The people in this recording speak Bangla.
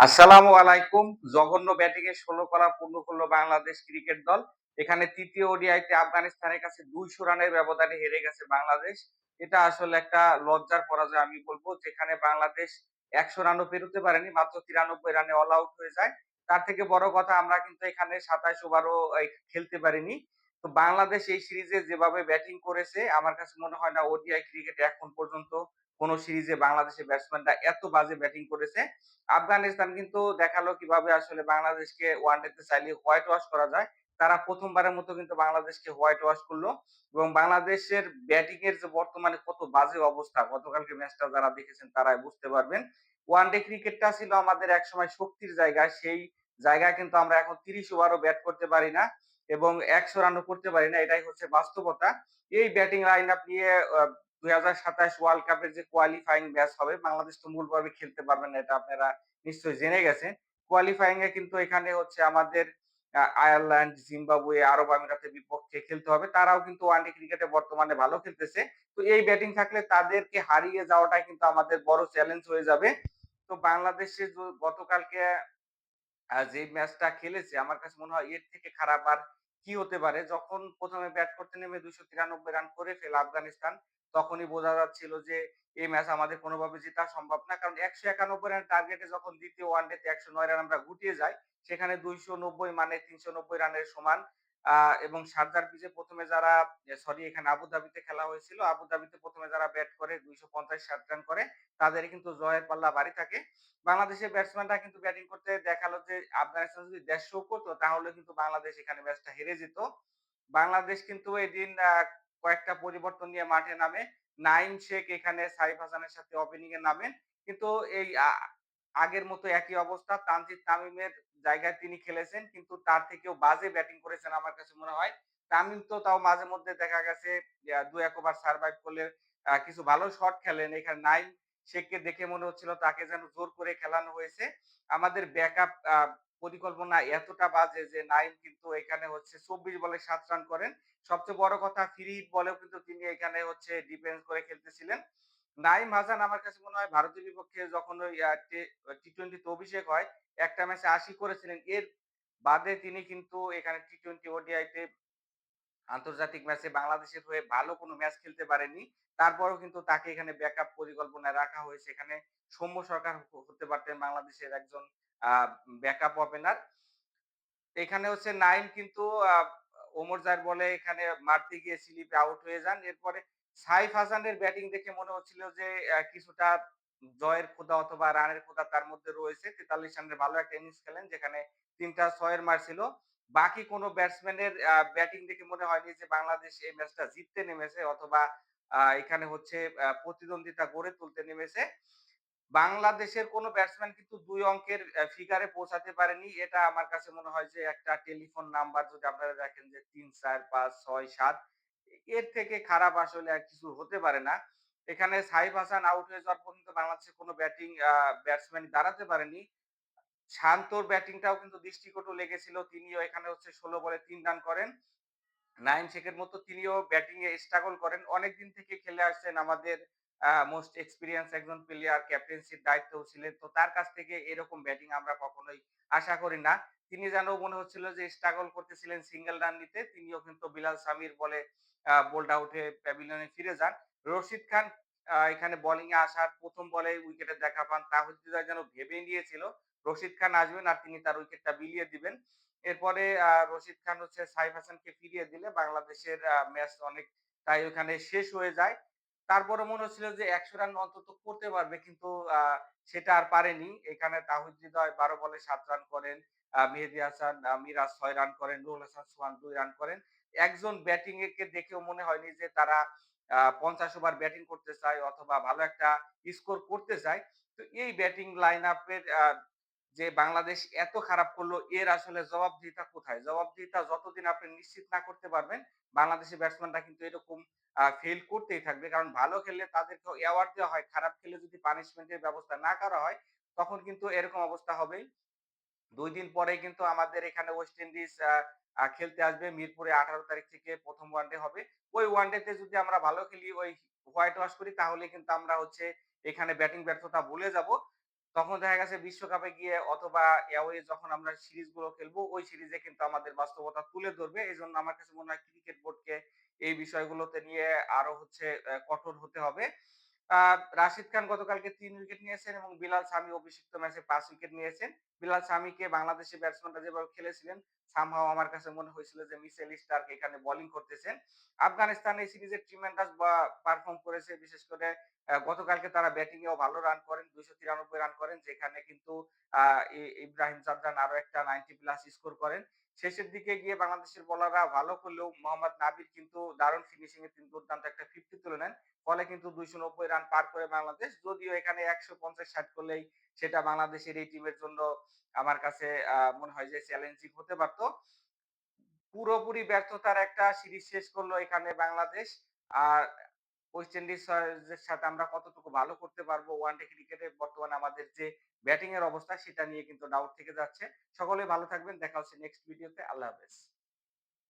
আসসালামু আলাইকুম। জঘন্য ব্যাটিংয়ে ১৬ পারা পূর্ণ করল বাংলাদেশ ক্রিকেট দল। এখানে তৃতীয় ওডিআইতে আফগানিস্তানের কাছে ২০০ রানের ব্যবধানে হেরে গেছে বাংলাদেশ। এটা আসলে একটা লজ্জার পরাজয় আমি বলব। যেখানে বাংলাদেশ ১০০ রানও পেরোতে পারেনি। মাত্র ৯৩ রানে অল আউট হয়ে যায়। তার থেকে বড় কথা আমরা কিন্তু এখানে ২৭ ওভারও খেলতে পারিনি। তো বাংলাদেশ এই সিরিজে যেভাবে ব্যাটিং করেছে আমার কাছে মনে হয় না ওডিআই ক্রিকেটে এখন পর্যন্ত কোন সিরিজে বাংলাদেশের ব্যাটসম্যানরা এত বাজে ব্যাটিং করেছে। আফগানিস্তান কিন্তু দেখালো কিভাবে আসলে বাংলাদেশকে ওয়ানডেতে চাইলে হোয়াইট ওয়াশ করা যায়। তারা ১ম বারের মতো কিন্তু বাংলাদেশকে হোয়াইট ওয়াশ করলো এবং বাংলাদেশের ব্যাটিং এর যে বর্তমানে কত বাজে অবস্থা, গতকালকে ম্যাচটা যারা দেখেছেন তারাই বুঝতে পারবেন। ওয়ানডে ক্রিকেটটা ছিল আমাদের একসময় শক্তির জায়গা। সেই জায়গায় কিন্তু আমরা এখন ৩০ ওভারও ব্যাট করতে পারি না এবং ১০০ রানও করতে পারি না। এটাই হচ্ছে বাস্তবতা। এই ব্যাটিং লাইন আপ নিয়ে ২০২৭ ওয়ার্ল্ড কাপের যে কোয়ালিফাইং ম্যাচ হবে, বাংলাদেশ তো মূল পর্বে খেলতে পারবে না, এটা আপনারা নিশ্চয়ই জেনে গেছেন। কোয়ালিফাইং এ কিন্তু এখানে হচ্ছে আমাদের আয়ারল্যান্ড, জিম্বাবুয়ে, আরব আমিরাতের বিপক্ষে খেলতে হবে। তারাও কিন্তু ওয়ানডে ক্রিকেটে বর্তমানে ভালো খেলতেছে। তো এই ব্যাটিং থাকলে তাদেরকে হারিয়ে যাওয়াটাই কিন্তু আমাদের বড় চ্যালেঞ্জ হয়ে যাবে। তো বাংলাদেশে গতকালকে যে ম্যাচটা খেলেছে আমার কাছে মনে হয় এর থেকে খারাপ আর কি হতে পারে। যখন ১ম এ ব্যাট করতে নেমে ২৯৩ রান করে ফেলে আফগানিস্তান, তখনই বোঝা যাচ্ছিল যে এই ম্যাচ আমাদের কোনভাবে জেতা সম্ভব না। কারণ ১৯১ রানের টার্গেটে যখন দ্বিতীয় ওয়ানডেতে ১০৯ রান আমরা গুটিয়ে যাই, সেখানে ২৯০ মানে ৩৯০ রানের সমান। আ এবং শারজার পিচে ১ম এ যারা সরি এখানে আবুধাবিতে খেলা হয়েছিল। আবুধাবিতে ১ম এ যারা ব্যাট করে ২৫০-৬০ রান করে, তাদের কিন্তু জয়ের পাল্লা ভারী থাকে। বাংলাদেশের ব্যাটসম্যানরা কিন্তু ব্যাটিং করতে দেখালো যে আফগানিস্তান যদি ১৫০ করতো তাহলে কিন্তু বাংলাদেশ এখানে ম্যাচটা হেরে যেত। বাংলাদেশ কিন্তু এদিন কয়েকটা পরিবর্তন নিয়ে মাঠে নামে। নাঈম শেখ এখানে সাইফ হাসানের সাথে ওপেনিং এ নামেন। কিন্তু এই আগের মতো একই অবস্থা। তানজিদ তামিমের জায়গায় তিনি খেলেছেন। কিন্তু তার থেকেও বাজে ব্যাটিং করেছেন আমার কাছে মনে হয়। তামিম তো তাও মাঝে মধ্যে দেখা গেছে ২-১ ওভার সারভাইভ করলে কিছু ভালো শট খেলেন। এখানে নাঈম শেখকে দেখে মনে হচ্ছিল তাকে যেন জোর করে খেলানো হয়েছে। আমাদের ব্যাকআপ পরিকল্পনা এতটা বাজে যে নাঈম কিন্তু এখানে হচ্ছে ২৪ বলে ৭ রান করেন। সবচেয়ে বড় কথা ফ্রি হিট বলেও কিন্তু তিনি এখানে হচ্ছে ডিফেন্স করে খেলতেছিলেন। নাঈম হাসান আমার কাছে মনে হয় ভারতের বিপক্ষে যখন ওই টি-টোয়েন্টি তে অভিষেক হয়, একটা ম্যাচে ৮০ করেছিলেন। এর বাদে তিনি কিন্তু এখানে টি-টোয়েন্টি ওডিআইতে আন্তর্জাতিক ম্যাচে বাংলাদেশের হয়ে ভালো কোনো ম্যাচ খেলতে পারেননি। তারপরেও কিন্তু তাকে এখানে ব্যাকআপ পরিকল্পনায় রাখা হয়েছে। এখানে সৌম্য সরকার হতে পারতেন বাংলাদেশের একজন আ ব্যাকআপ ওপেনার। এখানে হচ্ছে নাইম কিন্তু আ ওমর জায়ের বলে এখানে মারতে গিয়ে স্লিপে আউট হয়ে যান। এরপরে সাইফ হাসানের ব্যাটিং দেখে মনে হচ্ছিল যে কিছুটা জয়ের ক্ষুধা অথবা রানের ক্ষুধা তার মধ্যে রয়েছে। ৪৩ রানের ভালো একটা ইনিংস খেলেন যেখানে ৩ টা ৬ এর মার ছিল। বাকি কোন ব্যাটসম্যানের ব্যাটিং দেখে মনে হয়নি যে বাংলাদেশ এই ম্যাচটা জিততে নেমেছে অথবা এখানে হচ্ছে প্রতিদ্বন্দ্বিতা গড়ে তুলতে নেমেছে। বাংলাদেশের কোন ব্যাটসম্যান কিন্তু ২ অঙ্কের ফিগারে পৌঁছাতে পারেনি। এটা আমার কাছে মনে হয় যে একটা টেলিফোন নাম্বার যদি আপনারা দেখেন যে ৩, ৪, ৫, ৬, ৭ এর থেকে খারাপ আসলে আর কিছু হতে পারে না। এখানে সাইফ হাসান আউট হয়ে যাওয়ার পর্যন্ত বাংলাদেশের কোন ব্যাটসম্যান দাঁড়াতে পারেনি। শান্তর ব্যাটিংটাও কিন্তু দৃষ্টিকটু লেগেছিল। তিনিও এখানে হচ্ছে ১৬ বলে ৩ রান করেন। নাঈম শেখের মতো তিনিও ব্যাটিং এ স্ট্রাগল করেন। অনেকদিন থেকে খেলে আসছেন আমাদের মোস্ট এক্সপেরিয়েন্স একজন প্লেয়ার, ক্যাপ্টেন্সির দায়িত্বও ছিলেন। তো তার কাছ থেকে এরকম ব্যাটিং আমরা কখনোই আশা করি না। তিনি যেন মনে হচ্ছিল যে স্ট্রাগল করতেছিলেন সিঙ্গেল রান নিতে। তিনিও কিন্তু বিলাল সামির বলে বোল্ড আউটে প্যাভিলিয়নে ফিরে যান। রশিদ খান এখানে বোলিং এ আসার ১ম বলেই উইকেটের দেখা পান। তাহিদ হৃদয় যেন ভেবেই নিয়েছিল রশিদ খান আসবেন আর তিনি তার উইকেটটা বিলিয়ে দিবেন। এরপরে রশিদ খান হচ্ছে সাইফ হাসানকে ফিরিয়ে দিলে বাংলাদেশের ম্যাচ অনেকটাই ওখানে শেষ হয়ে যায়। তারপরে মনে হচ্ছিল যে ১০০ রান অন্তত করতে পারবে কিন্তু আ সেটা আর পারেনি। এখানে তাহিদ হৃদয় ১২ বলে ৭ রান করেন। মেহেদী হাসান মিরাজ ৬ রান করেন। নুরুল হাসান সোহান ২ রান করেন। একজন ব্যাটিং কে দেখেও মনে হয়নি যে তারা ৫০ ওভার ব্যাটিং করতে চায় অথবা ভালো একটা স্কোর করতে চায়। তো এই ব্যাটিং লাইন আপ এর যে বাংলাদেশ এত খারাপ করলো এর আসলে জবাবদিহিতা কোথায়? জবাবদিহিতা যতদিন আপনি নিশ্চিত না করতে পারবেন, বাংলাদেশের ব্যাটসম্যানরা কিন্তু এরকম ফেইল করতেই থাকবে। কারণ ভালো খেললে তাদেরকেও অ্যাওয়ার্ড দেওয়া হয়। খারাপ খেললে যদি পানিশমেন্ট এর ব্যবস্থা না করা হয়, তখন কিন্তু এরকম অবস্থা হবেই। ২ দিন পরেই কিন্তু আমাদের এখানে ওয়েস্ট ইন্ডিজ আ আ খেলতে আসবে। মিরপুরে ১৮ তারিখ থেকে ১ম ওয়ানডে হবে। ওই ওয়ানডেতে যদি আমরা ভালো খেলি, হোয়াইট ওয়াশ করি তাহলে কিন্তু আমরা হচ্ছে এখানে ব্যাটিং ব্যর্থতা ভুলে যাব। তখন দেখা গেছে বিশ্বকাপে গিয়ে অথবা অ্যাওয়ে যখন আমরা সিরিজগুলো খেলবো, ওই সিরিজে কিন্তু আমাদের বাস্তবতা তুলে ধরবে। এজন্য আমার কাছে মনে হয় ক্রিকেট বোর্ডকে এই বিষয়গুলোতে নিয়ে আরো হচ্ছে কঠোর হতে হবে। আ রাশিদ খান গতকালকে ৩ উইকেট নিয়েছেন এবং বিলাল সামি অভিষিক্ত ম্যাচে ৫ উইকেট নিয়েছেন। বিলাল সামিকে বাংলাদেশি ব্যাটসম্যানরা যেভাবে খেলেছিলেন, somehow আমার কাছে মনে হয়েছিল যে মিচেল স্টার্ক এখানে বোলিং করতেছেন। আফগানিস্তান এই সিরিজে ট্রিমেন্ডাস পারফর্ম করেছে। বিশেষ করে গতকালকে তারা ব্যাটিং এও ভালো রান করেন। ২৯৩ রান করেন। যেখানে কিন্তু আ ইব্রাহিম চাদ্রান আরো একটা 90 প্লাস স্কোর করেন। শেষের দিকে গিয়ে বাংলাদেশের বোলাররা ভালো করলেও মোহাম্মদ নাবিল কিন্তু দারুণ ফিনিশিং এ তিনি দুর্দান্ত একটা 50 তুলে নেন। ফলে কিন্তু ২৯০ রান পার করে বাংলাদেশ। যদিও এখানে ১৫০-৬০ করলেই সেটা বাংলাদেশের এই টিমের জন্য আমার কাছে মনে হয় যে চ্যালেঞ্জিং হতে পারত। পুরোপুরি ব্যর্থতার একটা সিরিজ শেষ করলো এখানে বাংলাদেশ। আর ওয়েস্ট ইন্ডিজ এর সাথে আমরা কতটুকু ভালো করতে পারবো ওয়ানডে ক্রিকেটে বর্তমানে আমাদের যে ব্যাটিং এর অবস্থা সেটা নিয়ে কিন্তু ডাউট থেকে যাচ্ছে। সকলেই ভালো থাকবেন। দেখা হচ্ছে নেক্সট ভিডিওতে। আল্লাহ হাফেজ।